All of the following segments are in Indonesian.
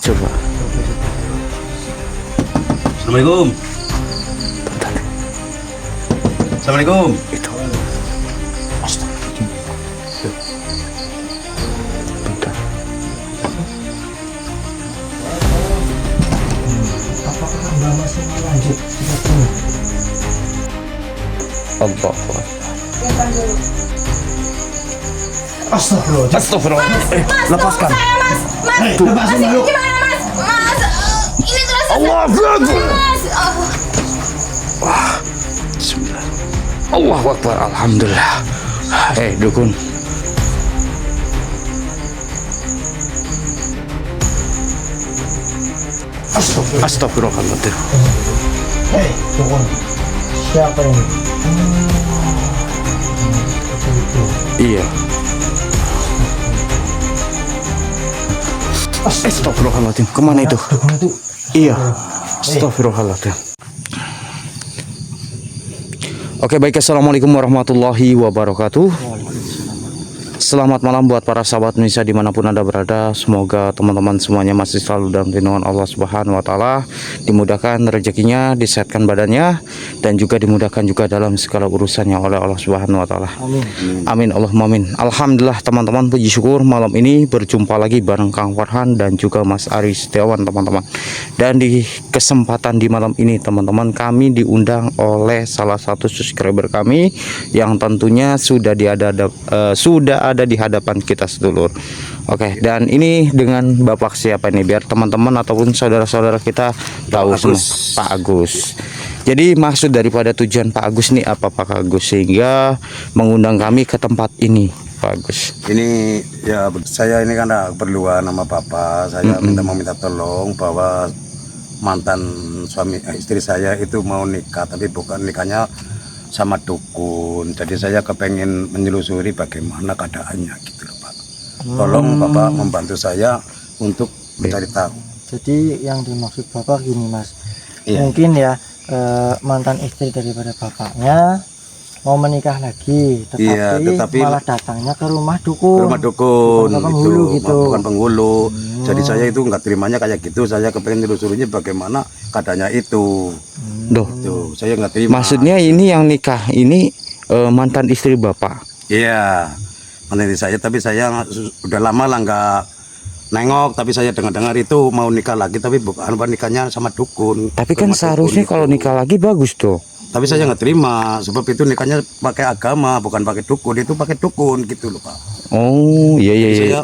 Coba. Assalamualaikum. Assalamualaikum. Itu. Astagfirullah. Bentar. Apakah Anda masih lanjut? Allah. Astagfirullah. Astagfirullah. Mas, Lepaskan. tolong saya, Mas. Mas, Hei, lepasin Mas, ini dulu. gimana, Mas? Mas, ini terus Allah Akbar. Mas. Bismillah. Allahu Akbar. Alhamdulillah. Dukun. Astagfirullah. Astagfirullahaladzim. Hei, dukun. Siapa ini? Itu. Iya. Astagfirullahaladzim. Kemana itu? Dukun itu. Iya. Astagfirullahaladzim. Oke, baik. Assalamualaikum warahmatullahi wabarakatuh. Selamat malam buat para sahabat Indonesia dimanapun Anda berada. Semoga teman-teman semuanya masih selalu dalam lindungan Allah Subhanahu wa Ta'ala, dimudahkan rezekinya, disehatkan badannya, dan juga dimudahkan juga dalam segala urusannya oleh Allah Subhanahu wa Ta'ala. Amin. Amin Allahumma amin. Alhamdulillah teman-teman, puji syukur malam ini berjumpa lagi bareng Kang Farhan dan juga Mas Ari Setiawan teman-teman. Dan di kesempatan di malam ini teman-teman, kami diundang oleh salah satu subscriber kami yang tentunya sudah ada di hadapan kita sedulur. Oke, dan ini dengan Bapak siapa nih, biar teman-teman ataupun saudara-saudara kita tahu semua. Pak Agus. Jadi maksud daripada tujuan Pak Agus nih apa Pak Agus sehingga mengundang kami ke tempat ini Pak Agus? Ini ya saya ini kan ada keperluan sama Bapak. Saya meminta tolong bahwa mantan suami istri saya itu mau nikah, tapi bukan nikahnya sama dukun. Jadi saya kepengen menyelusuri bagaimana keadaannya gitu loh Pak. Tolong Bapak membantu saya untuk mencari tahu. Jadi yang dimaksud Bapak gini Mas. Iya. Mungkin ya mantan istri daripada bapaknya mau menikah lagi, Iya, tetapi malah datangnya ke rumah dukun. ke rumah dukun Bukan penghulu itu, gitu. bukan penghulu. Jadi saya itu nggak terimanya kayak gitu. Saya kepengen telusurinya bagaimana keadaannya itu. Doh, Tuh, saya nggak terima. maksudnya ini yang nikah ini mantan istri Bapak. Iya, mantan istri saya. Tapi saya udah lama lah nggak nengok. Tapi saya dengar-dengar itu mau nikah lagi. Tapi bukan nikahnya sama dukun. Tapi kan Rumah seharusnya dukun kalau gitu. nikah lagi bagus tuh. Tapi saya nggak terima. Sebab itu nikahnya pakai agama, bukan pakai dukun. Itu pakai dukun gitu loh Pak. Oh, iya iya Jadi iya. saya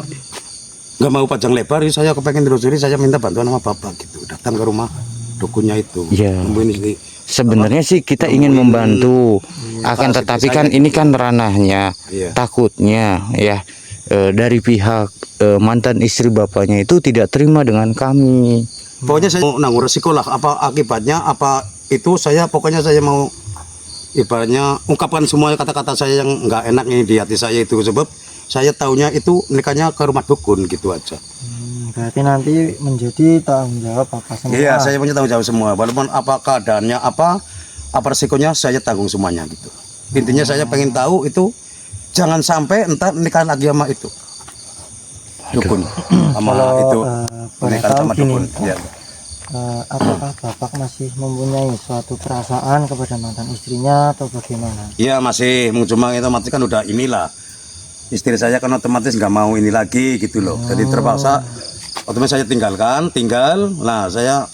nggak mau panjang lebar. Saya kepengen telusuri. Saya minta bantuan sama Bapak gitu. Datang ke rumah dukunnya itu. Iya. Nemuin istri. Sebenarnya sih kita ingin membantu, akan Pak, tetapi saya kan gitu. ini kan ranahnya, Iya. takutnya ya dari pihak mantan istri bapaknya itu tidak terima dengan kami. Pokoknya saya mau nanggung resiko lah. Apa akibatnya, apa itu saya pokoknya saya mau ibaratnya ungkapkan semua kata-kata saya yang nggak enak ini di hati saya itu. Sebab saya taunya itu nikahnya ke rumah dukun gitu aja. Berarti nanti menjadi tanggung jawab Bapak semua. Iya, saya punya tanggung jawab semua. Walaupun apa keadaannya, apa resikonya saya tanggung semuanya gitu. Intinya saya pengen tahu itu jangan sampai entar nikah lagi sama itu dukun, sama Kalau, itu boleh nikah tahu sama gini, dukun. Ya. apakah Bapak masih mempunyai suatu perasaan kepada mantan istrinya atau bagaimana? Iya masih, cuma itu mati kan udah inilah. Istri saya kan otomatis nggak mau ini lagi gitu loh. Jadi terpaksa otomatis saya tinggal. Nah saya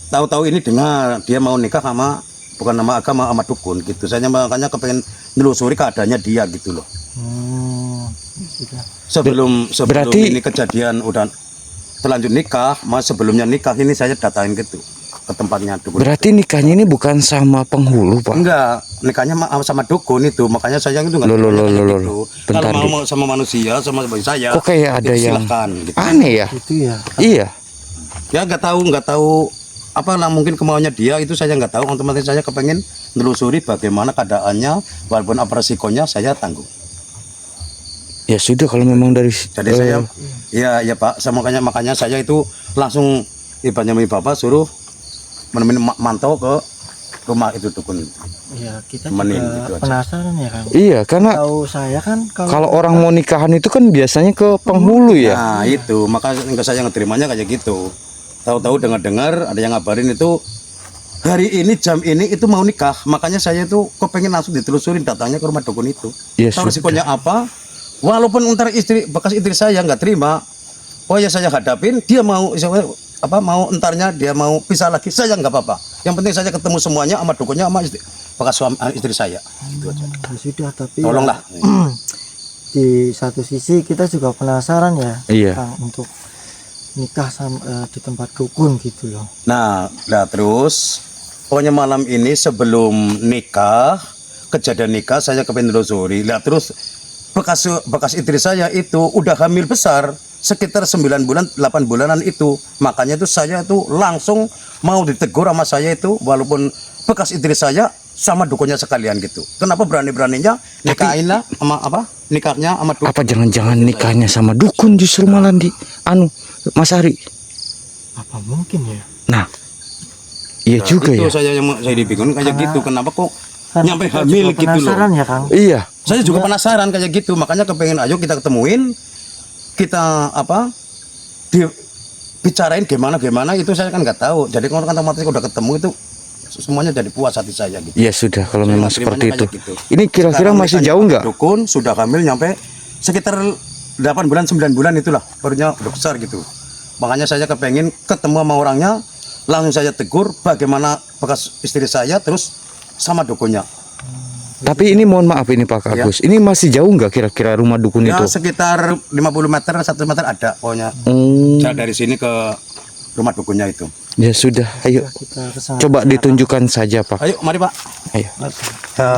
tahu-tahu ini dengar dia mau nikah sama bukan nama agama sama dukun gitu. Saya makanya kepengen nelusuri keadaannya dia gitu loh. Sudah. Sebelum Berarti- ini kejadian udah terlanjur nikah, mas sebelumnya nikah ini saya datangin gitu ke tempatnya dukun. Berarti nikahnya ini bukan sama penghulu Pak? Enggak, nikahnya sama dukun itu, makanya saya itu nggak Loh, loh, nikahnya loh, kayak loh, gitu. bentar, Kalau Dik. mau sama manusia, sama seperti saya, Kok kayak ada itu yang silakan, gitu. aneh ya? Itu ya. Iya. Ya nggak tahu apa lah mungkin kemauannya dia itu saya nggak tahu. Otomatis saya kepengen menelusuri bagaimana keadaannya, walaupun apa resikonya saya tanggung. Ya sudah kalau memang dari Jadi saya, ya Pak, makanya saya itu langsung ibaratnya Bapak suruh menemani mantau ke rumah itu dukun. Ya kita Temenin, juga gitu aja. penasaran ya Kang. Iya, karena Tahu saya kan kalau orang mau nikahan itu kan biasanya ke penghulu ya. Nah itu maka enggak saya ngeterimanya kayak gitu. Tahu-tahu dengar-dengar ada yang ngabarin itu hari ini jam ini itu mau nikah, makanya saya itu kepengen langsung ditelusurin datangnya ke rumah dukun itu. Ya Tahu sudah. resikonya apa? Walaupun ntar bekas istri saya nggak terima, oh ya saya hadapin, dia mau mau entarnya dia mau pisah lagi, saya nggak apa-apa. Yang penting saya ketemu semuanya sama dukunnya sama bekas istri saya. Itu aja. Ya sudah, tapi Tolonglah. di satu sisi kita juga penasaran ya Iya. Kang, untuk nikah sama di tempat dukun gitu loh. Nah terus pokoknya malam ini sebelum nikah, kejadian nikah saya kepengen telusuri. Lah terus bekas istri saya itu udah hamil besar sekitar 9 bulan 8 bulanan itu, makanya itu saya itu langsung mau ditegur sama saya itu, walaupun bekas istri saya sama dukunnya sekalian gitu. Kenapa beraninya nikahinlah sama nikahnya sama dukun? Apa jangan-jangan nikahnya sama dukun justru malah di Mas Ari? Apa mungkin ya? Nah, iya juga itu ya. saya dibingung kayak gitu, kenapa kok Kan nyampe kita hamil juga gitu loh. penasaran ya Kang. Iya. Saya juga penasaran kayak gitu, makanya kepengen ayo kita ketemuin, kita bicarain gimana itu saya kan nggak tahu. Jadi kalau kan otomatis udah ketemu itu semuanya jadi puas hati saya gitu. Ya sudah kalau Saya memang terimanya seperti itu. kayak gitu. Ini kira-kira Sekarang masih nikahnya jauh nggak? Dukun sudah hamil nyampe sekitar 8 bulan 9 bulan itulah, barunya udah besar gitu. Makanya saya kepengen ketemu sama orangnya, langsung saya tegur bagaimana bekas istri saya terus sama dukunnya. Tapi ini mohon maaf ini Pak Ya. Agus. Ini masih jauh nggak kira-kira rumah dukun Ya itu? sekitar 50 meter 1 meter ada pokoknya. Jarak dari sini ke rumah dukunnya itu. Ya sudah, ayo. Kita kesana. Coba ditunjukkan saja Pak. Ayo mari Pak. Ayo. Ya.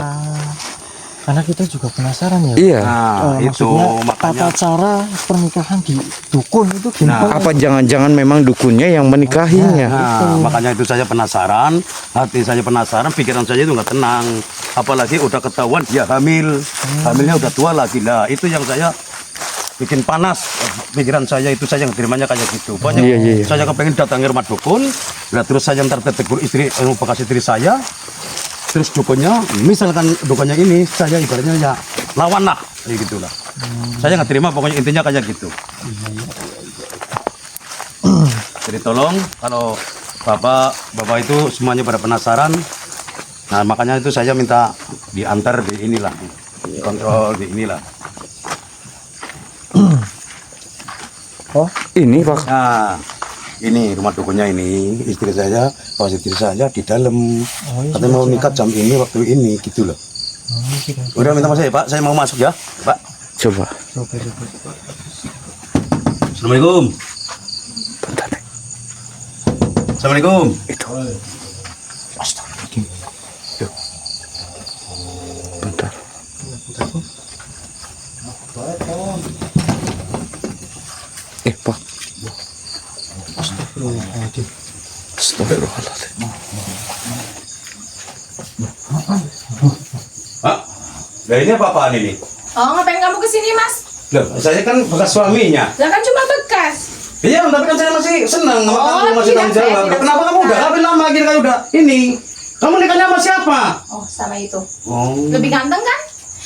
Karena kita juga penasaran ya. Iya. Nah itu Maksudnya tata makanya. cara pernikahan di dukun itu gimana? Apa jangan-jangan memang dukunnya yang menikahinya? Nah, makanya itu saya penasaran, hati saya penasaran, pikiran saya itu nggak tenang. Apalagi udah ketahuan dia hamil, hamilnya udah tua lagi. Nah, itu yang saya bikin panas pikiran saya itu, saya terimanya kayak gitu. Pokoknya Iya. saya kepengen datangi rumah dukun, nah terus saya ntar tegur bekas istri saya, terus dukunnya, misalkan dukunnya ini, saya ibaratnya ya lawan lah, kayak gitulah. Saya nggak terima, pokoknya intinya kayak gitu. Jadi tolong kalau bapak itu semuanya pada penasaran, nah makanya itu saya minta diantar di inilah, kontrol di inilah. Oh, Ini Pak. Nah, ini rumah dukunnya ini, istri saya, pas istri saya di dalam. iya, Katanya mau nikah jam ini, waktu ini, gitu loh. gitu. Udah minta masuk ya Pak, saya mau masuk ya Pak. Coba. Coba. Assalamualaikum. Bentar. Assalamualaikum. Itu. Astagfirullahaladzim. Yuk. Bentar. Pak. Astagfirullahaladzim. Astagfirullahaladzim. Pak, nah ini apa-apaan ini? Oh, ngapain kamu kesini, Mas? Loh, saya kan bekas suaminya. Lah kan cuma bekas. Iya, tapi kan saya masih senang sama Oh, kamu, masih tidak, tanggung saya jawab. tidak Kenapa kamu suka. udah hamil lama gini kayak udah ini? Kamu nikahnya sama siapa? Oh, sama itu. Oh. Lebih ganteng kan?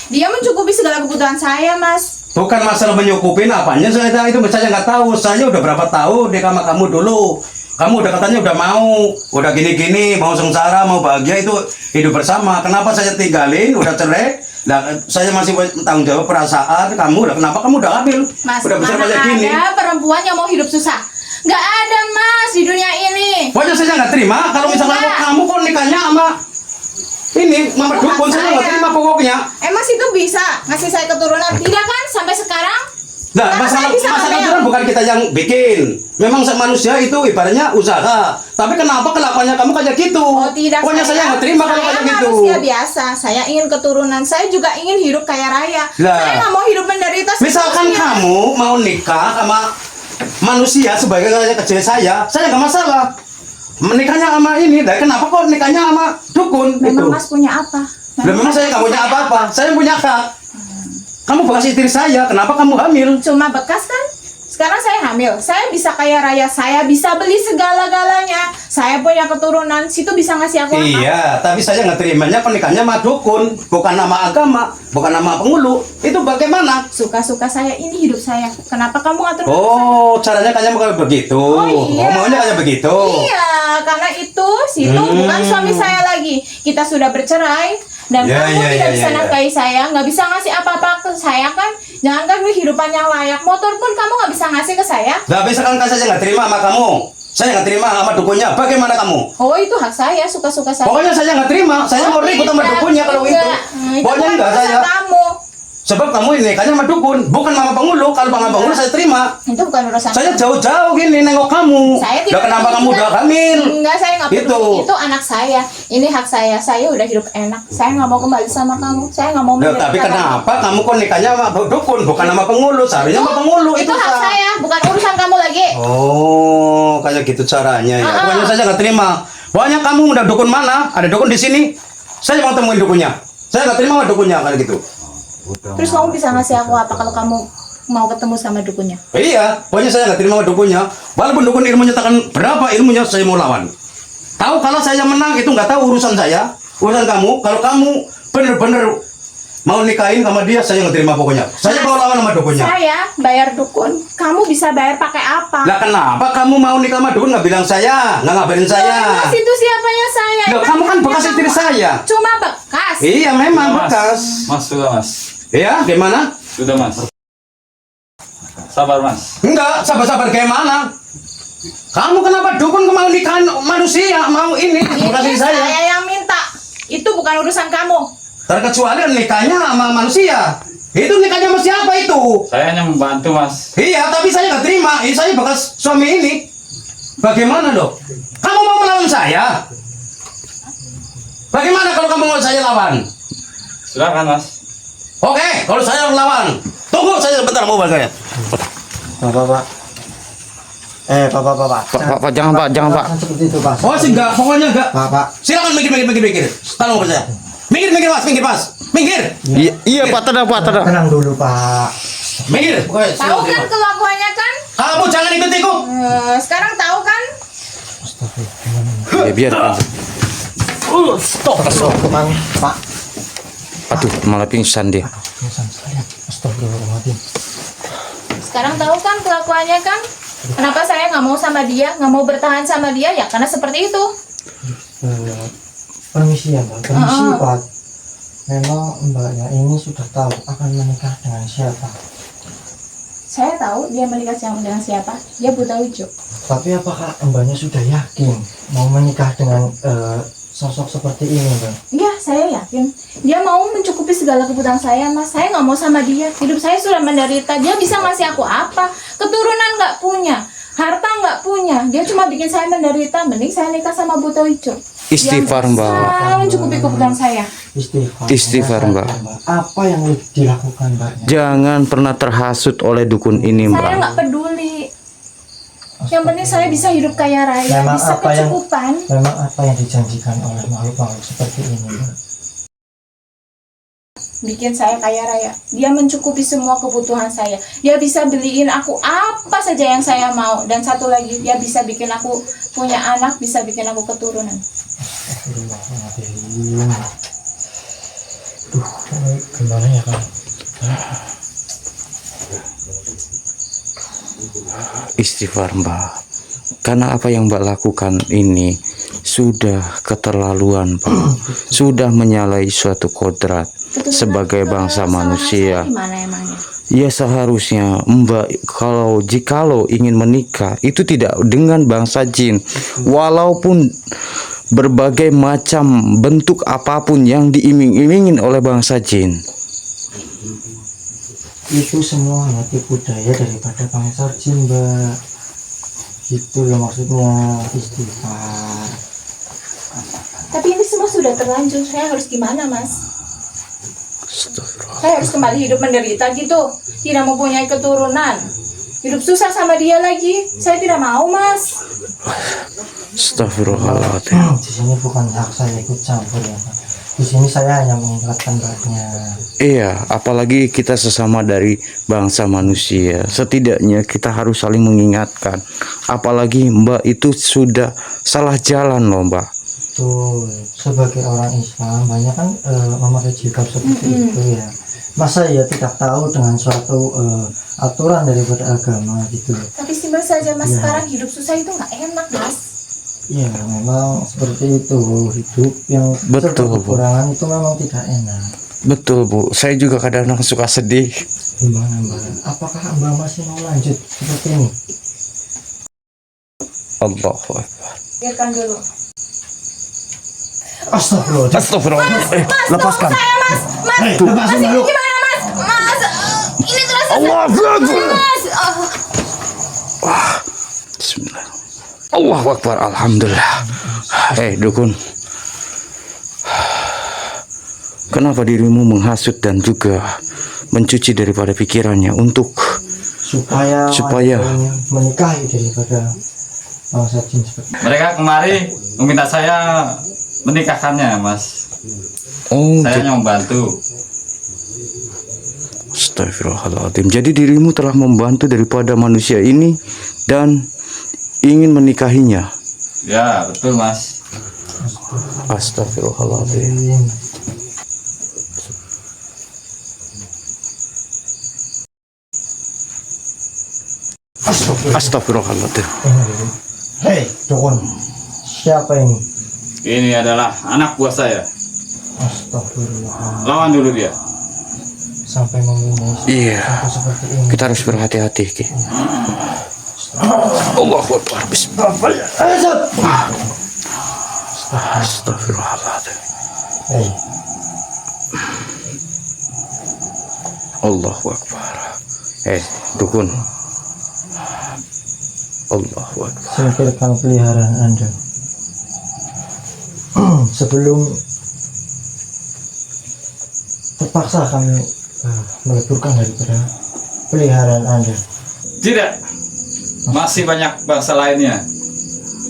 Dia mencukupi segala kebutuhan saya, Mas. Bukan masalah menyukupin apanya, saya itu saya nggak tahu. Saya udah berapa tahun di sama kamu dulu. Kamu udah katanya udah mau, udah gini-gini, mau sengsara, mau bahagia itu hidup bersama. Kenapa saya tinggalin, udah cerai? Nah, saya masih tanggung jawab perasaan kamu. Udah kenapa kamu udah hamil? Mas, Udah besar mana kayak gini. ada perempuan yang mau hidup susah? Nggak ada, Mas, di dunia ini. Pokoknya saya nggak terima. Kalau misalnya Enggak. kamu kok nikahnya sama ini, mama Bukan dukun, saya nggak saya. terima pokoknya. Mas itu bisa ngasih saya keturunan? Tidak kan? Sampai sekarang? Nah, Kenapa masalah saya bisa hamil? itu kan bukan kita yang bikin. Memang manusia itu ibaratnya usaha. Tapi kenapa kelakuannya kamu kayak gitu? Oh tidak, Pokoknya saya nggak terima kalau saya kayak gitu. manusia biasa. Saya ingin keturunan. Saya juga ingin hidup kaya raya. Lah. Saya nggak mau hidup menderita. Misalkan seterusnya. kamu mau nikah sama manusia sebagai kayak kecil saya nggak masalah. Menikahnya sama ini, dan kenapa kok nikahnya sama dukun? Memang Itu. Mas punya apa? Lah, memang saya nggak punya apa-apa. Saya punya hak. Kamu bekas istri saya, kenapa kamu hamil? Cuma bekas kan? Sekarang saya hamil, saya bisa kaya raya, saya bisa beli segala-galanya, saya punya keturunan, situ bisa ngasih aku apa? Iya, tapi saya nggak terimanya pernikahannya sama dukun, bukan nama agama, bukan nama penghulu. Itu bagaimana? Suka-suka saya, ini hidup saya. Kenapa kamu ngatur hidup saya? Oh, caranya kayak kayak begitu. iya. Oh, maunya kayak begitu. Iya, karena itu situ bukan suami saya lagi. Kita sudah bercerai dan Ya, kamu ya, tidak ya, bisa ya, ya. nafkahi saya, nggak bisa ngasih apa-apa ke saya kan? Jangankan kehidupan yang layak, motor pun kamu nggak bisa ngasih ke saya. Nggak bisa kan saya nggak terima sama kamu. Saya nggak terima sama dukunnya. Bagaimana kamu? Oh itu hak saya, suka-suka saya. Pokoknya saya nggak terima. Saya mau ribut sama dukunnya kalau itu. Pokoknya enggak saya. Kamu. Sebab kamu ini kayaknya sama dukun, bukan mama penghulu. Kalau mama penghulu saya terima. Itu bukan urusan. Saya kamu. jauh-jauh gini nengok kamu. Saya Udah tidak kenapa peduli kamu juga. udah hamil? Enggak, saya nggak peduli. Gitu. Itu anak saya. Ini hak saya. Saya udah hidup enak. Saya nggak mau kembali sama kamu. Saya nggak mau. Loh, tapi menderita kenapa kamu kok nikahnya sama dukun, bukan sama penghulu? Seharusnya sama penghulu Itu hak sah. saya, bukan urusan kamu lagi. Oh, kayak gitu caranya ya. Pokoknya saya nggak terima. Pokoknya kamu udah dukun mana? Ada dukun di sini. Saya mau temuin dukunnya. Saya nggak terima sama dukunnya kayak gitu. Terus kamu bisa ngasih aku apa kalau kamu mau ketemu sama dukunnya? Iya, pokoknya saya nggak terima sama dukunnya. Walaupun dukun ilmunya takkan berapa ilmunya, saya mau lawan. Tahu kalau saya menang itu nggak tahu urusan saya, urusan kamu. Kalau kamu bener-bener mau nikahin sama dia, saya nggak terima pokoknya. Saya mau lawan sama dukunnya. Saya bayar dukun, kamu bisa bayar pakai apa? Lah kenapa kamu mau nikah sama dukun nggak bilang saya, nggak ngabarin saya? Mas itu siapanya saya? Loh, kamu kan bekas istri saya. Cuma bekas. Iya memang bekas. Mas, sudah mas. Iya, gimana? Sudah mas. Sabar mas. Enggak, sabar-sabar gimana? Kamu kenapa dukun mau nikahin manusia, mau ini, bukan Ini istri saya. yang minta. Itu bukan urusan kamu. Terkecuali nikahnya sama manusia. Itu nikahnya sama siapa itu? Saya hanya membantu mas. Iya, tapi saya nggak terima. Ini saya bekas suami ini. Bagaimana dok? Kamu mau melawan saya? Bagaimana kalau kamu mau saya lawan? Silakan mas. Oke, kalau saya lawan. Tunggu saya sebentar mau saya. Bapak. Pak, jangan Pak, jangan Pak. Jangan seperti itu, Pak. Oh, sih enggak, pokoknya enggak. Bapak. Silakan mikir. Tolong ke saya. Minggir mas. Minggir. Iya Pak, tenang Pak, tenang. Tenang dulu, Pak. Minggir. Pokoknya, Tahu kan silakan. kelakuannya kan? Kamu jangan ikut-ikut. Sekarang tahu kan? Ya biarkan. Stop. Kemana, Pak? Aduh, malah pingsan dia. Pingsan sekalian. Astagfirullahaladzim. Sekarang tahu kan kelakuannya kan? Kenapa saya nggak mau sama dia, nggak mau bertahan sama dia? Ya karena seperti itu. Permisi ya, Mbak. Permisi, Heeh. Pak. Memang mbaknya ini sudah tahu akan menikah dengan siapa. Saya tahu dia menikah dengan siapa. Dia buta hijau. Tapi apakah mbaknya sudah yakin mau menikah dengan sosok seperti ini, Mbak? Iya, saya yakin. Dia mau mencukupi segala kebutuhan saya, Mas. Saya nggak mau sama dia. Hidup saya sudah menderita. Dia bisa ngasih aku apa? Keturunan nggak punya. Harta nggak punya. Dia cuma bikin saya menderita. Mending saya nikah sama buta hijau. Istighfar, Yang Mbak. bisa mencukupi kebutuhan saya. Istighfar, Mbak. Apa yang dilakukan, Mbaknya? Jangan pernah terhasut oleh dukun ini, Saya Mbak. nggak peduli. Yang penting saya bisa hidup kaya raya, Memang bisa apa yang- kecukupan. Memang apa yang dijanjikan oleh makhluk-makhluk seperti ini, Mbak? Bikin saya kaya raya. Dia mencukupi semua kebutuhan saya. Dia bisa beliin aku apa saja yang saya mau. Dan satu lagi, dia bisa bikin aku punya anak, bisa bikin aku keturunan. Astagfirullahaladzim. Duh, ini gimana ya, Kak? Istighfar, Mbak. Karena apa yang Mbak lakukan ini sudah keterlaluan, Pak. Sudah menyalahi suatu kodrat sebagai bangsa manusia. Gimana emangnya? Ya seharusnya Mbak jikalau ingin menikah itu tidak dengan bangsa jin, walaupun berbagai macam bentuk apapun yang diiming-imingin oleh bangsa jin. Itu semua hanya tipu daya daripada bangsa jin, Mbak. Gitu loh maksudnya, istighfar. Tapi ini semua sudah terlanjur. Saya harus gimana, Mas? Saya harus kembali hidup menderita gitu. Tidak mempunyai keturunan. Hidup susah sama dia lagi. Saya tidak mau, Mas. Astagfirullahaladzim. Di sini bukan hak saya ikut campur ya, Pak. Di sini saya hanya mengingatkan mbaknya. Iya, apalagi kita sesama dari bangsa manusia. Setidaknya kita harus saling mengingatkan. Apalagi Mbak itu sudah salah jalan loh Mbak. Tuh, sebagai orang Islam banyak kan memakai jilbab seperti itu ya. Masa ya tidak tahu dengan suatu aturan daripada agama gitu loh. Tapi simpel saja mas, Ya. sekarang hidup susah itu nggak enak mas. Iya, memang seperti itu. Hidup yang Betul, Bu. kekurangan itu memang tidak enak. Betul Bu, saya juga kadang-kadang suka sedih. Gimana mbak? Apakah mbak masih mau lanjut seperti ini? Allahu Akbar. Biarkan dulu. Astagfirullah. Astagfirullah. Lepaskan. Mas, Hei, Tuh. lepasin ini dulu. gimana mas? Mas, ini terasa Allahu Akbar. mas. Bismillah. Allahu Akbar. Alhamdulillah. Dukun. Kenapa dirimu menghasut dan juga mencuci daripada pikirannya untuk supaya Supaya. wanita ini menikahi daripada bangsa jin seperti itu. Mereka kemari meminta saya menikahkannya, Mas. Saya hanya membantu. Astagfirullahaladzim. Jadi dirimu telah membantu daripada manusia ini dan ingin menikahinya. Ya, betul, Mas. Astagfirullahaladzim. Astagfirullahaladzim. Hei, dukun, siapa ini? Ini adalah anak buah saya. Astagfirullah. Lawan dulu dia. Sampai membunuh Iya. sampai seperti ini. Kita harus berhati-hati, Ki. Allahu Akbar. Bismillah. Astagfirullahaladzim. Hei, Allahu Akbar. Dukun. Allahu Akbar. singkirkan peliharaan Anda. Sebelum terpaksa kami meleburkan daripada peliharaan Anda. Tidak. Masih banyak bangsa lainnya.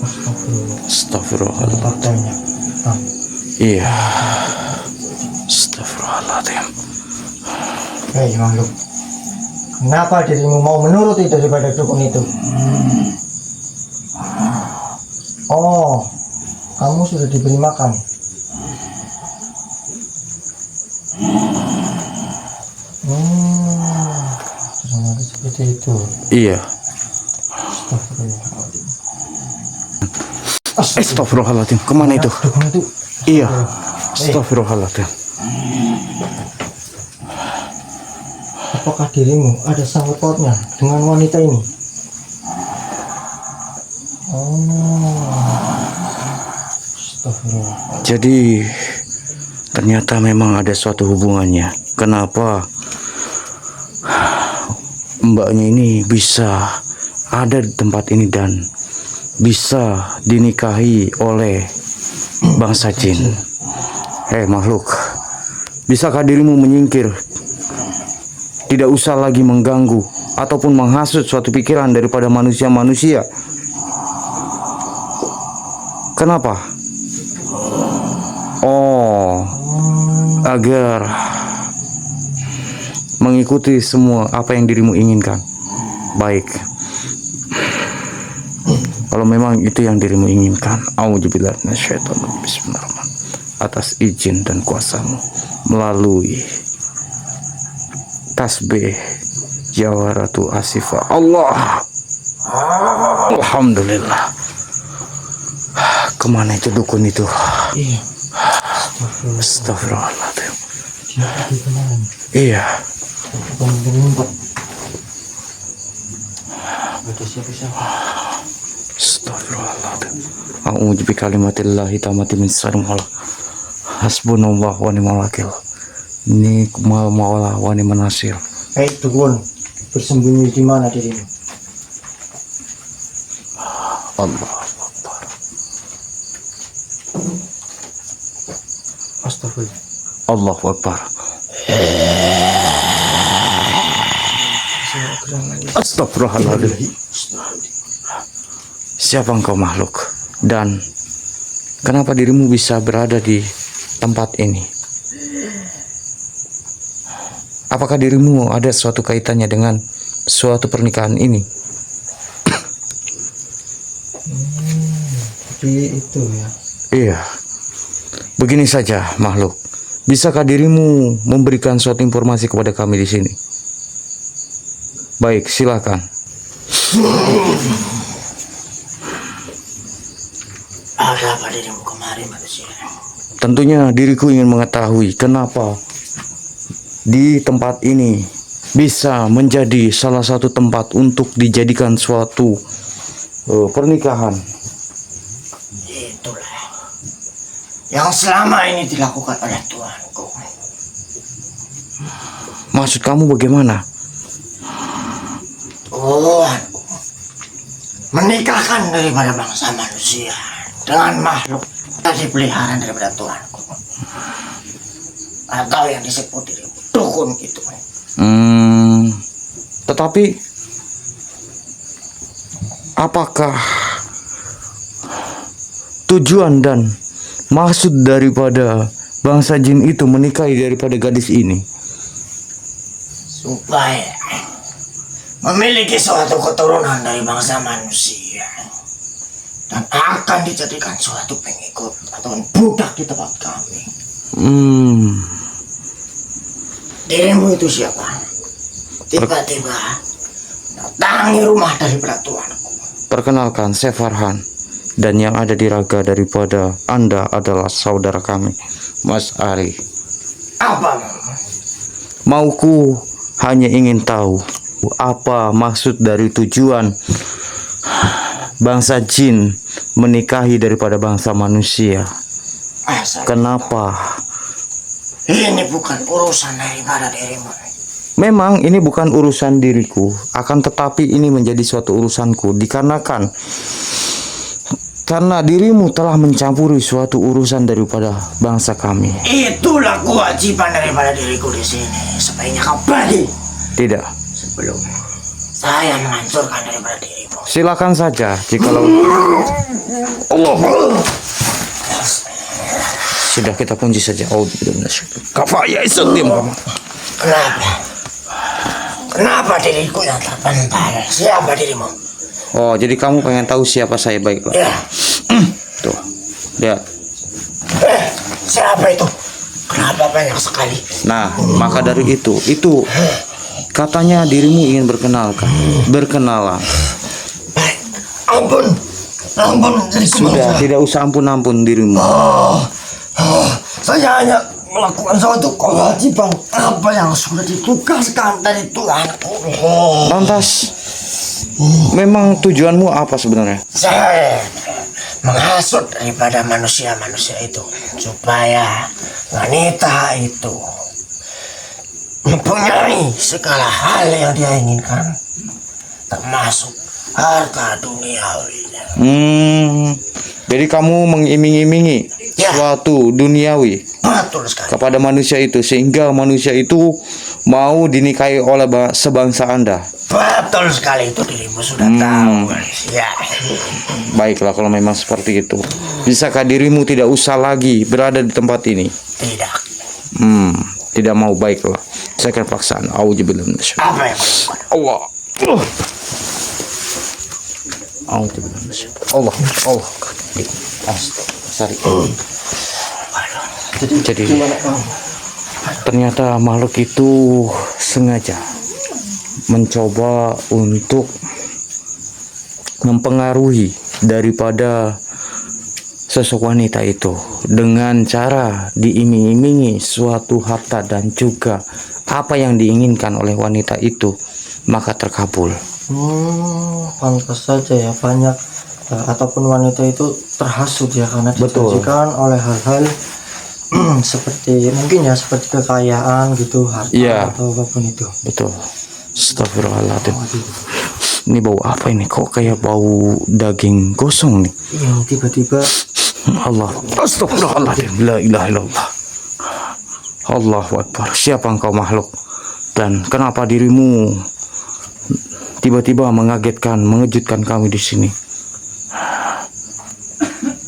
Astagfirullah. Astagfirullahaladzim. Partainya. Iya. Astagfirullahaladzim. Hei makhluk, kenapa dirimu mau menuruti daripada dukun itu? Oh, kamu sudah diberi makan. Ternyata seperti itu. Iya. Astagfirullahaladzim. Astagfirullahaladzim. Kemana itu? Dukun itu. Iya. Astagfirullahaladzim. Apakah dirimu ada sangkut pautnya dengan wanita ini? Oh, astagfirullah. Jadi ternyata memang ada suatu hubungannya. Kenapa mbaknya ini bisa ada di tempat ini dan bisa dinikahi oleh bangsa jin? Makhluk, bisakah dirimu menyingkir? Tidak usah lagi mengganggu ataupun menghasut suatu pikiran daripada manusia-manusia. Kenapa? Oh, agar mengikuti semua apa yang dirimu inginkan. Baik. Kalau memang itu yang dirimu inginkan, auzubillahi minasyaitonir bismillahirrahmanirrahim. Atas izin dan kuasamu melalui tasbih Jawaratu Asifah Allah. Alhamdulillah. Kemana itu dukun itu? Iya. Astagfirullahaladzim. Dia pergi kemana? Iya. Bukan berlompat. Ada siapa-siapa? Astagfirullahaladzim. A'udzu bi kalimatillahi tammati min syarri ma khalaq. Hasbunallahu wa ni'mal wakil. Ni'mal maula wa ni'man nasir. Hei dukun, bersembunyi di mana dirimu? Allahu Akbar. Astagfirullah. Allahu Akbar. Astagfirullahaladzim. Siapa engkau makhluk? Dan kenapa dirimu bisa berada di tempat ini? Apakah dirimu ada suatu kaitannya dengan suatu pernikahan ini? Jadi itu ya. Iya. Begini saja, makhluk. Bisakah dirimu memberikan suatu informasi kepada kami di sini? Baik, silakan. Ada apa dirimu kemari manusia? Tentunya diriku ingin mengetahui kenapa di tempat ini bisa menjadi salah satu tempat untuk dijadikan suatu pernikahan. Itulah yang selama ini dilakukan oleh Tuanku. Maksud kamu bagaimana? Tuanku menikahkan daripada bangsa manusia dengan makhluk dari peliharaan daripada Tuanku, atau yang disebut diri dukun gitu. Tetapi apakah tujuan dan maksud daripada bangsa jin itu menikahi daripada gadis ini? Supaya memiliki suatu keturunan dari bangsa manusia dan akan dijadikan suatu pengikut atau budak di tempat kami. Dirimu itu siapa? Tiba-tiba datangi rumah daripada Tuanku. Perkenalkan, saya Farhan, dan yang ada di raga daripada Anda adalah saudara kami, Mas Ari. Apa? Mauku hanya ingin tahu apa maksud dari tujuan bangsa jin menikahi daripada bangsa manusia. Kenapa? Ini bukan urusan daripada dirimu. Memang ini bukan urusan diriku, akan tetapi ini menjadi suatu urusanku dikarenakan karena dirimu telah mencampuri suatu urusan daripada bangsa kami. Itulah kewajiban daripada diriku di sini. Sebaiknya kau pergi. Tidak. Sebelum saya menghancurkan daripada dirimu. Silakan saja jikalau Allah. Sudah, kita kunci saja. Oh, kafaya isetim. Kenapa? Kenapa diriku yang terpental? Siapa dirimu? Oh, jadi kamu pengen tahu siapa saya? Baiklah. Ya. Tuh, lihat. Siapa itu? Kenapa banyak sekali? Nah, maka dari itu katanya dirimu ingin berkenalan. Ampun, diriku. Sudah, tidak usah ampun dirimu. Saya hanya melakukan suatu kewajiban apa yang sudah ditugaskan dari Tuhanku. Lantas, memang tujuanmu apa sebenarnya? Saya menghasut daripada manusia-manusia itu supaya wanita itu mempunyai segala hal yang dia inginkan, termasuk harta duniawi. Jadi kamu mengiming-imingi suatu duniawi Betul sekali. kepada manusia itu sehingga manusia itu mau dinikahi oleh sebangsa Anda. Betul sekali, itu dirimu sudah tahu. Ya. Baiklah kalau memang seperti itu. Bisakah dirimu tidak usah lagi berada di tempat ini? Tidak. Tidak mau. Baiklah. Saya akan paksaan. Auzubillahi minasyaitonir Apa yang kau lakukan? Allah. Auzubillahi minasyaitonir Allah. Jadi ternyata makhluk itu sengaja mencoba untuk mempengaruhi daripada sosok wanita itu dengan cara diiming-imingi suatu harta dan juga apa yang diinginkan oleh wanita itu maka terkabul. Pantas saja ya banyak ataupun wanita itu terhasut ya karena dijanjikan oleh hal-hal seperti mungkin ya seperti kekayaan gitu, harta atau apapun itu. Betul. Astagfirullahaladzim. Ini bau apa ini? Kok kayak bau daging gosong nih? Yang tiba-tiba Allah. Astagfirullahaladzim. La ilaha illallah. Allahu Akbar. Siapa engkau makhluk? Dan kenapa dirimu tiba-tiba mengagetkan, mengejutkan kami di sini?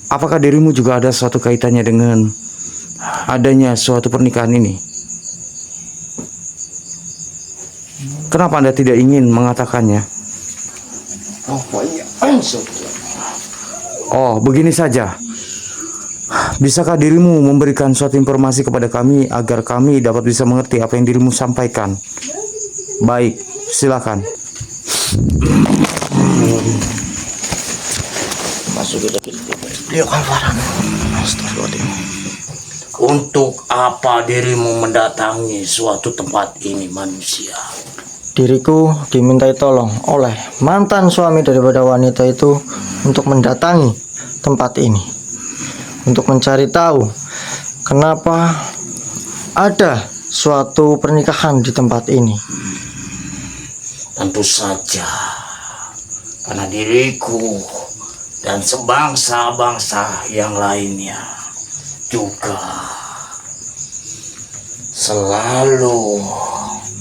Apakah dirimu juga ada suatu kaitannya dengan adanya suatu pernikahan ini? Kenapa Anda tidak ingin mengatakannya? Oh, begini saja. Bisakah dirimu memberikan suatu informasi kepada kami agar kami dapat bisa mengerti apa yang dirimu sampaikan? Baik, silakan. Untuk apa dirimu mendatangi suatu tempat ini, manusia? Diriku dimintai tolong oleh mantan suami daripada wanita itu untuk mendatangi tempat ini, untuk mencari tahu kenapa ada suatu pernikahan di tempat ini. Tentu saja karena diriku dan sebangsa-bangsa yang lainnya juga selalu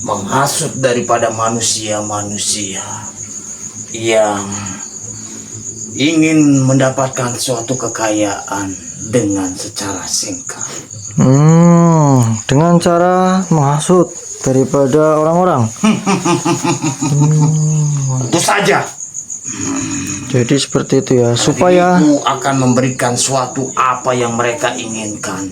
menghasut daripada manusia-manusia yang ingin mendapatkan suatu kekayaan dengan secara singkat. Dengan cara menghasut daripada orang-orang. Tentu saja. Jadi seperti itu ya, supaya Diriku akan memberikan suatu apa yang mereka inginkan.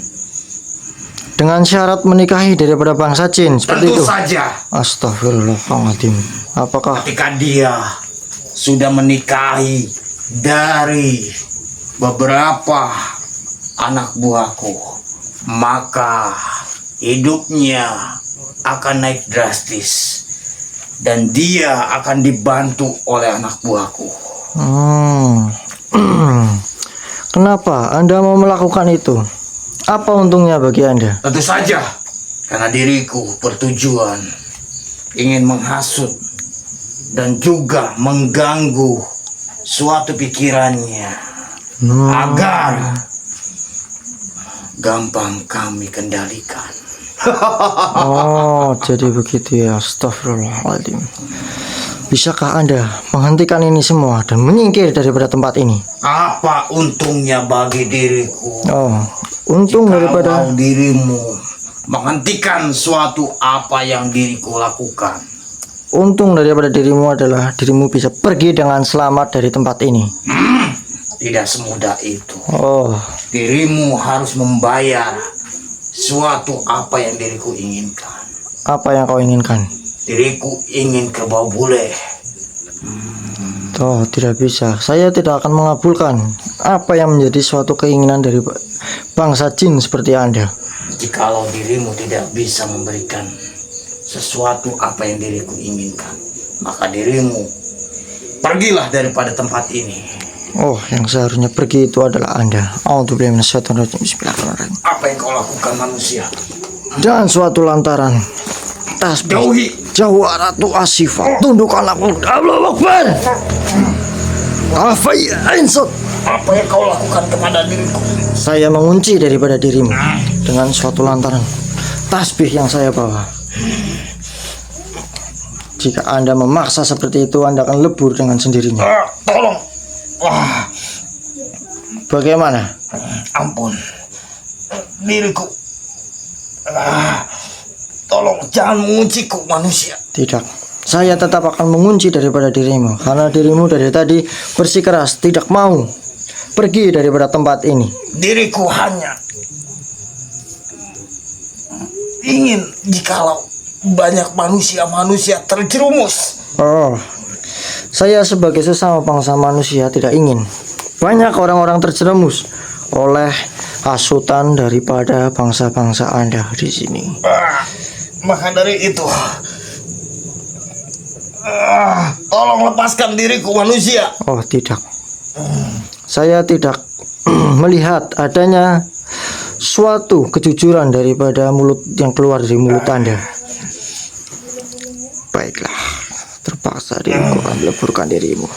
dengan syarat menikahi daripada bangsa jin seperti Tentu itu. saja. Astagfirullahaladzim. Apakah Ketika dia sudah menikahi dari beberapa anak buahku, maka hidupnya akan naik drastis dan dia akan dibantu oleh anak buahku. Kenapa Anda mau melakukan itu? Apa untungnya bagi Anda? Tentu saja karena diriku bertujuan ingin menghasut dan juga mengganggu suatu pikirannya agar gampang kami kendalikan. Oh, jadi begitu ya. Astagfirullahaladzim. Bisakah Anda menghentikan ini semua dan menyingkir daripada tempat ini? Apa untungnya bagi diriku Oh, untung daripada kalau dirimu menghentikan suatu apa yang diriku lakukan? untung daripada dirimu adalah dirimu bisa pergi dengan selamat dari tempat ini. Tidak semudah itu. Oh, Dirimu harus membayar suatu apa yang diriku inginkan. apa yang kau inginkan? Diriku ingin kerbau bule. Oh, tidak bisa. Saya tidak akan mengabulkan apa yang menjadi suatu keinginan dari bangsa jin seperti Anda. Jikalau dirimu tidak bisa memberikan sesuatu apa yang diriku inginkan, maka dirimu pergilah daripada tempat ini. Oh, yang seharusnya pergi itu adalah Anda. A'udzubillahi minasyaitonirrajim. Bismillahirrahmanirrahim. Apa yang kau lakukan, manusia? Dan suatu lantaran tasbih Jauhi. jauh Ratu Asifah, tundukkan aku. Allahu Akbar. Insut. Apa yang kau lakukan kepada diriku? Saya mengunci daripada dirimu dengan suatu lantaran tasbih yang saya bawa. Jika Anda memaksa seperti itu, Anda akan lebur dengan sendirinya. Tolong. Wah, Bagaimana? ampun. Diriku. Tolong jangan mengunciku, manusia. Tidak. Saya tetap akan mengunci daripada dirimu, karena dirimu dari tadi bersikeras tidak mau pergi daripada tempat ini. Diriku hanya ingin jikalau banyak manusia-manusia terjerumus. Oh, saya sebagai sesama bangsa manusia tidak ingin banyak orang-orang terjerumus oleh hasutan daripada bangsa-bangsa Anda di sini. Maka dari itu, tolong lepaskan diriku, manusia. Oh, tidak. Saya tidak melihat adanya suatu kejujuran daripada mulut yang keluar dari mulut Anda. Baiklah, terpaksa diriku akan meleburkan dirimu.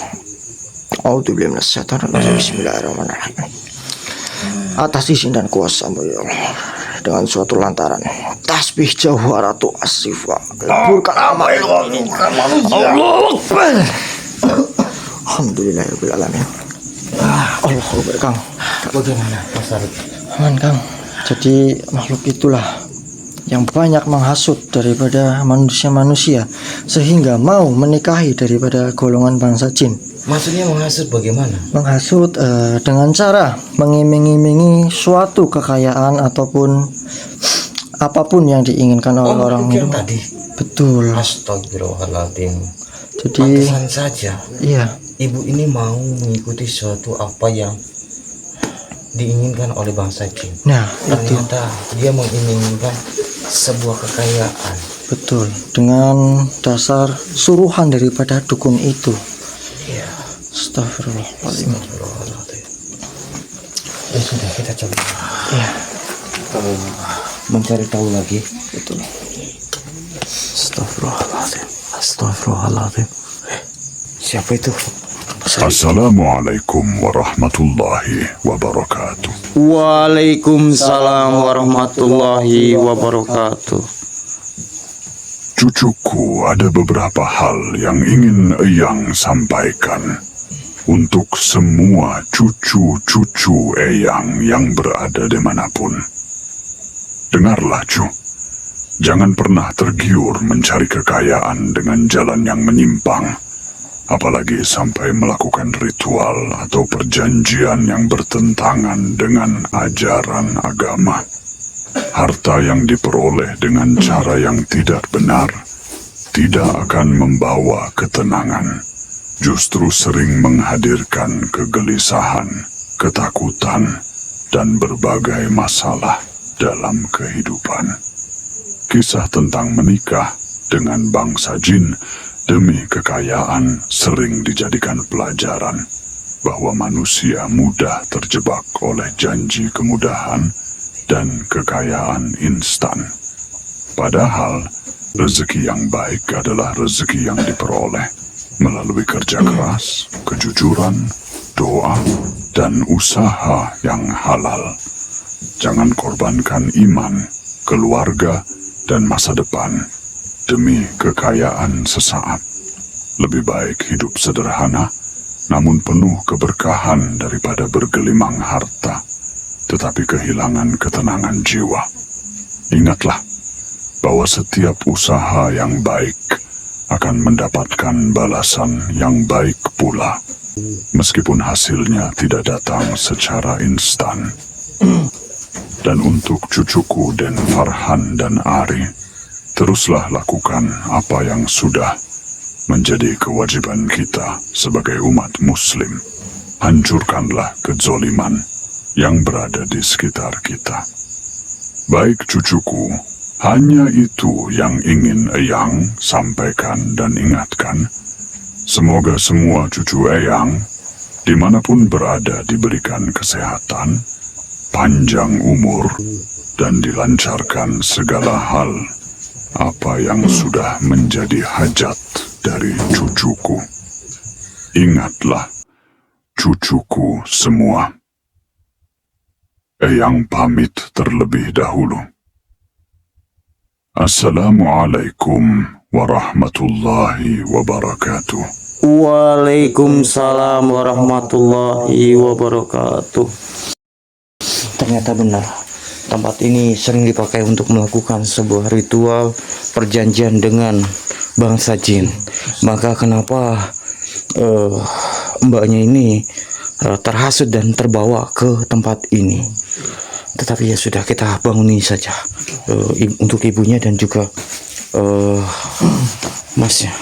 A'udzubillahi minasyaitonirrajim. Bismillahirrahmanirrahim. Atas izin dan kuasa-Mu ya Allah, dengan suatu lantaran tasbih Jawharatu Asifah, leburkan amal ini. Allahu Akbar. Alhamdulillahirabbil alamin. Allahu Akbar, Kang. Bagaimana, Mas Arif? Aman, Kang. Jadi makhluk itulah yang banyak menghasut daripada manusia-manusia sehingga mau menikahi daripada golongan bangsa jin. Maksudnya menghasut bagaimana? Menghasut dengan cara mengiming-imingi suatu kekayaan ataupun apapun yang diinginkan oleh orang itu. Tadi. Betul. Astagfirullahaladzim. Jadi Pantesan saja iya, ibu ini mau mengikuti suatu apa yang diinginkan oleh bangsa jin. nah itu Ternyata dia menginginkan sebuah kekayaan. betul, dengan dasar suruhan daripada dukun itu. Iya. Astagfirullahaladzim. Ya sudah, kita coba. Iya, Mencari tahu lagi. betul. Astagfirullahaladzim. Astagfirullahaladzim. Siapa itu? Assalamualaikum warahmatullahi wabarakatuh. Waalaikumsalam warahmatullahi wabarakatuh. Cucuku, ada beberapa hal yang ingin Eyang sampaikan untuk semua cucu-cucu Eyang yang berada dimanapun. Dengarlah, Cu. Jangan pernah tergiur mencari kekayaan dengan jalan yang menyimpang. Apalagi sampai melakukan ritual atau perjanjian yang bertentangan dengan ajaran agama. Harta yang diperoleh dengan cara yang tidak benar tidak akan membawa ketenangan, justru sering menghadirkan kegelisahan, ketakutan, dan berbagai masalah dalam kehidupan. Kisah tentang menikah dengan bangsa jin demi kekayaan sering dijadikan pelajaran bahwa manusia mudah terjebak oleh janji kemudahan dan kekayaan instan. Padahal rezeki yang baik adalah rezeki yang diperoleh melalui kerja keras, kejujuran, doa, dan usaha yang halal. Jangan korbankan iman, keluarga, dan masa depan demi kekayaan sesaat. Lebih baik hidup sederhana, namun penuh keberkahan daripada bergelimang harta, tetapi kehilangan ketenangan jiwa. Ingatlah bahwa setiap usaha yang baik akan mendapatkan balasan yang baik pula, meskipun hasilnya tidak datang secara instan. Dan untuk cucuku Den Farhan dan Ari, teruslah lakukan apa yang sudah menjadi kewajiban kita sebagai umat muslim. Hancurkanlah kezoliman yang berada di sekitar kita. Baik cucuku, hanya itu yang ingin Eyang sampaikan dan ingatkan. Semoga semua cucu Eyang, dimanapun berada, diberikan kesehatan, panjang umur, dan dilancarkan segala hal apa yang sudah menjadi hajat dari cucuku. Ingatlah, cucuku semua. Eyang pamit terlebih dahulu. Assalamualaikum warahmatullahi wabarakatuh. Waalaikumsalam warahmatullahi wabarakatuh. Ternyata benar, tempat ini sering dipakai untuk melakukan sebuah ritual perjanjian dengan bangsa jin. Maka kenapa mbaknya ini terhasut dan terbawa ke tempat ini? Tetapi ya sudah, kita banguni saja untuk ibunya dan juga masnya.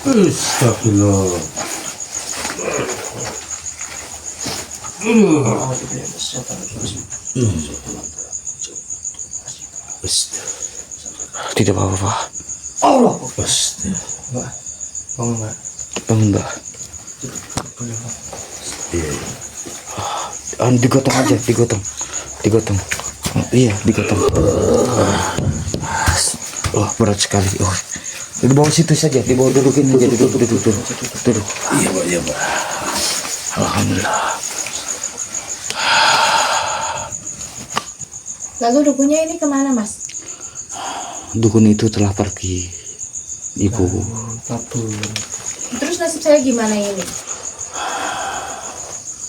Astagfirullah. Tidak apa-apa, Pak. Allah. Bangun, Mbak. Digotong aja, digotong. Iya, digotong. Oh, berat sekali. Oh, di bawah situ saja, di bawah dudukin aja, duduk. Iya, Pak. Alhamdulillah. Lalu dukunnya ini kemana, Mas? Dukun itu telah pergi, Ibu. apapun. Terus nasib saya gimana ini?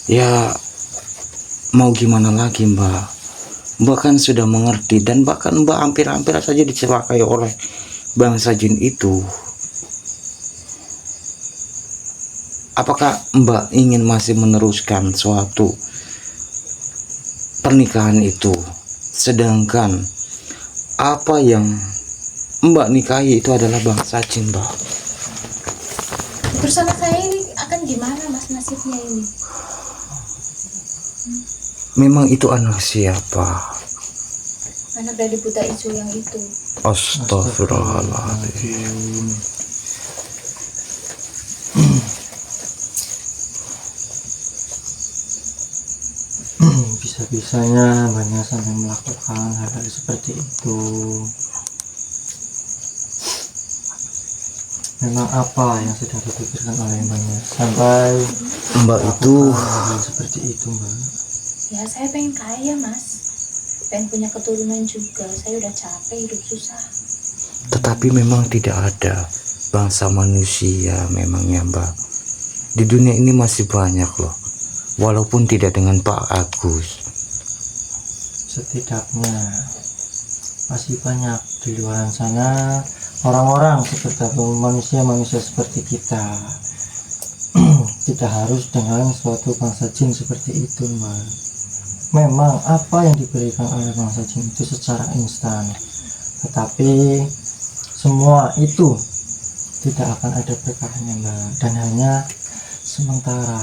Ya mau gimana lagi Mbak? Mbak kan sudah mengerti, dan bahkan Mbak hampir-hampir saja dicelakai oleh bangsa jin itu. Apakah Mbak ingin masih meneruskan suatu pernikahan itu, sedangkan apa yang Mbak nikahi itu adalah bangsa jin, Mbak? Terus anak saya ini akan gimana Mas nasibnya ini? Memang itu anak siapa? Anak dari buta isu yang itu. Astagfirullahaladzim. Bisa-bisanya banyak sampai melakukan hal-hal seperti itu. Memang apa yang sedang dipikirkan oleh banyak sampai Mbak itu hal seperti itu, Mbak? Ya saya pengen kaya Mas, pengen punya keturunan juga. Saya udah capek hidup susah. tetapi memang tidak ada bangsa manusia memangnya Mbak. Di dunia ini masih banyak loh, walaupun tidak dengan Pak Agus. Setidaknya masih banyak di luar sana orang-orang seperti manusia-manusia seperti kita. Tidak harus dengan suatu bangsa jin seperti itu, Mbak. Memang apa yang diberikan oleh bangsa jin itu secara instan, tetapi semua itu tidak akan ada berkahnya, Mbak, dan hanya sementara.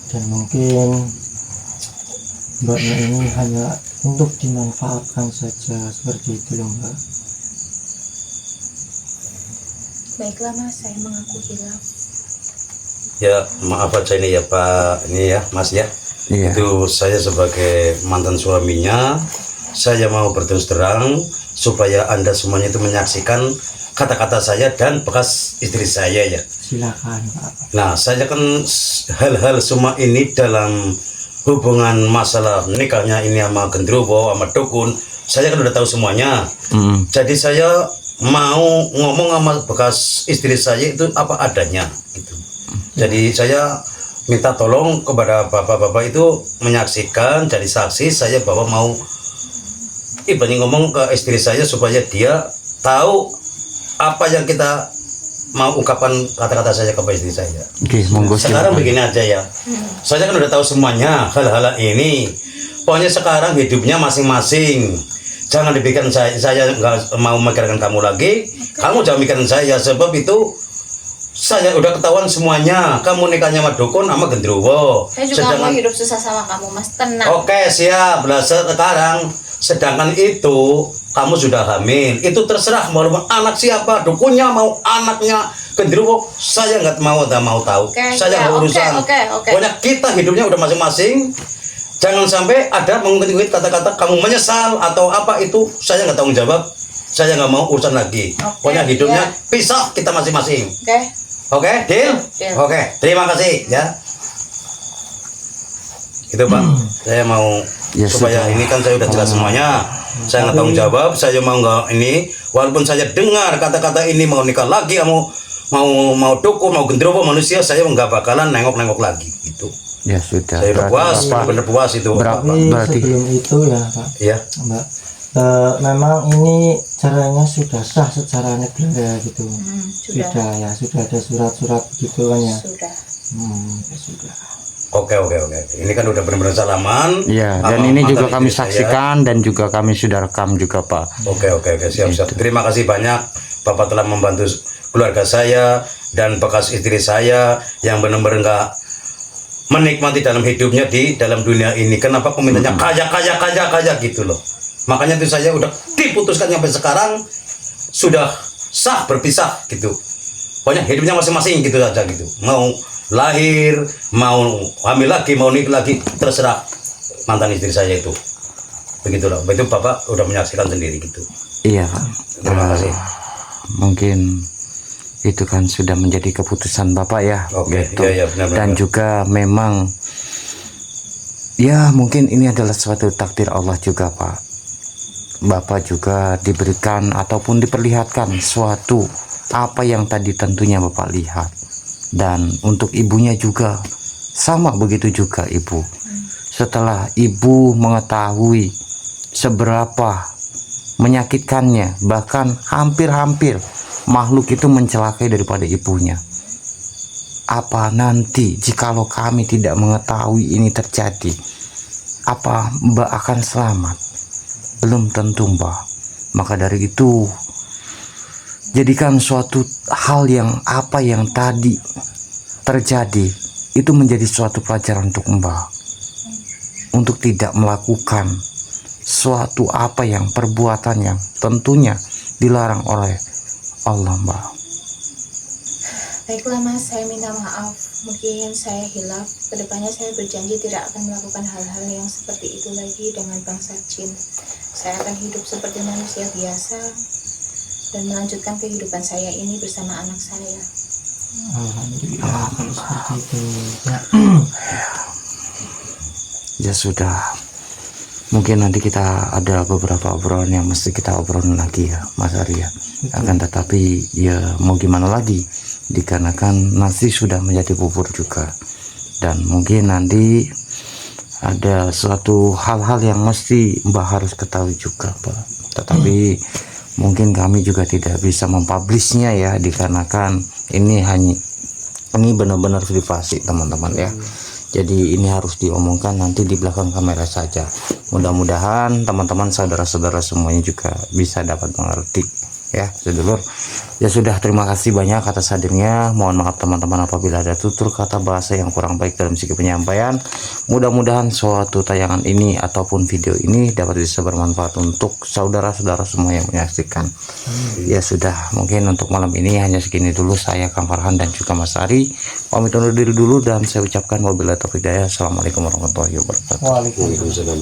Dan mungkin Mbaknya ini hanya untuk dimanfaatkan saja, seperti itu loh, Mbak. Baiklah Mas, saya mengaku hilaf. Ya maaf aja ini ya Pak, ini ya Mas ya. Iya. Itu saya sebagai mantan suaminya, saya mau berterus terang supaya Anda semuanya itu menyaksikan kata-kata saya dan bekas istri saya ya. Silakan, Pak. Nah, saya kan hal-hal semua ini dalam hubungan masalah nikahnya ini sama gendruwo, sama dukun, saya kan udah tahu semuanya. Jadi saya mau ngomong sama bekas istri saya itu apa adanya gitu. Jadi saya minta tolong kepada bapak-bapak itu menyaksikan jadi saksi saya bahwa mau ibaratnya ngomong ke istri saya supaya dia tahu apa yang kita mau ungkapkan kata-kata saya kepada istri saya. Oke, monggo Sekarang silakan. begini aja ya. Saya kan udah tahu semuanya hal-hal ini. Pokoknya sekarang hidupnya masing-masing. Jangan dipikirkan saya nggak mau memikirkan kamu lagi. Kamu jangan mikirin saya, sebab itu saya udah ketahuan semuanya. Kamu nikahnya sama dukun sama gendruwo. Saya juga mau hidup susah sama kamu Mas, tenang. Oke, siap. Nah, sekarang sedangkan itu kamu sudah hamil. Itu terserah mau anak siapa, dukunnya mau anaknya gendruwo. Saya nggak mau tahu. Oke, Saya ya, nggak urusan. oke. Pokoknya kita hidupnya udah masing-masing. Jangan sampai ada mengungkit kata-kata kamu menyesal atau apa, itu saya nggak tanggung jawab. Saya nggak mau urusan lagi. Pokoknya hidupnya pisah kita masing-masing. Oke, deal? Deal. Oke, terima kasih ya. Itu Pak, saya mau Ya, supaya sudah. ini kan saya udah jelas semuanya. Saya nggak tanggung jawab. Saya mau nggak ini, walaupun saya dengar kata-kata ini mau nikah lagi, mau dukun, mau gendruwo manusia, saya nggak bakalan nengok-nengok lagi. Gitu. Ya sudah. Saya udah puas, Bapak, bener puas itu. Berapa? Tapi Berarti sebelum itu ya, Pak, Ya. Mbak, memang ini caranya sudah sah secara negara gitu. Sudah. Sudah ada surat-surat gitu kan ya. Sudah. Ya sudah. Oke. Ini kan udah benar-benar salaman. ya, dan sama ini mantan juga kami istri saya. saksikan dan juga kami sudah rekam juga Pak. Oke, siap. Terima kasih banyak Bapak telah membantu keluarga saya dan bekas istri saya yang benar-benar nggak menikmati dalam hidupnya di dalam dunia ini. Kenapa komentarnya kaya gitu loh. Makanya itu saya udah diputuskan sampai sekarang sudah sah berpisah gitu. Pokoknya hidupnya masing-masing gitu aja gitu. Mau lahir, mau hamil lagi, mau nikah lagi, terserah mantan istri saya itu. Begitulah. Itu Bapak udah menyaksikan sendiri gitu. Iya Pak. Terima kasih. Mungkin itu kan sudah menjadi keputusan Bapak ya. Oke, gitu. iya, benar-benar. Dan juga memang ya mungkin ini adalah suatu takdir Allah juga Pak. Bapak juga diberikan ataupun diperlihatkan suatu apa yang tadi tentunya Bapak lihat. Dan untuk ibunya juga sama begitu juga Ibu. Setelah Ibu mengetahui seberapa menyakitkannya, bahkan hampir-hampir makhluk itu mencelakai daripada ibunya. Apa nanti jikalau kami tidak mengetahui ini terjadi, apa Mbak akan selamat? Belum tentu Mbak. Maka dari itu, jadikan suatu hal yang apa yang tadi terjadi itu menjadi suatu pelajaran untuk Mbak, untuk tidak melakukan suatu apa yang perbuatan yang tentunya dilarang oleh Allah Mbak. Baiklah Mas, saya minta maaf. Mungkin saya hilaf. Kedepannya saya berjanji tidak akan melakukan hal-hal yang seperti itu lagi dengan bangsa jin. Saya akan hidup seperti manusia biasa dan melanjutkan kehidupan saya ini bersama anak saya. Alhamdulillah kalau seperti itu ya. Ya sudah, mungkin nanti kita ada beberapa obrolan yang mesti kita obrolin lagi ya Mas Arya. Akan tetapi ya mau gimana lagi, dikarenakan nasi sudah menjadi bubur juga. Dan mungkin nanti ada suatu hal-hal yang mesti Mbak harus ketahui juga Pak. Tetapi mungkin kami juga tidak bisa mempublishnya ya, dikarenakan ini benar-benar privasi teman-teman ya. Jadi ini harus diomongkan nanti di belakang kamera saja. Mudah-mudahan teman-teman saudara-saudara semuanya juga bisa dapat mengerti ya sedulur. Ya sudah, terima kasih banyak atas hadirnya. Mohon maaf teman-teman apabila ada tutur kata bahasa yang kurang baik dalam segi penyampaian. Mudah-mudahan suatu tayangan ini ataupun video ini dapat bisa bermanfaat untuk saudara-saudara semua yang menyaksikan. Ya sudah, mungkin untuk malam ini hanya segini dulu. Saya Kang Farhan dan juga Mas Ari pamit undur diri dulu dan saya ucapkan wabillahi taufiq hidayah. Assalamualaikum warahmatullahi wabarakatuh. Waalaikumsalam.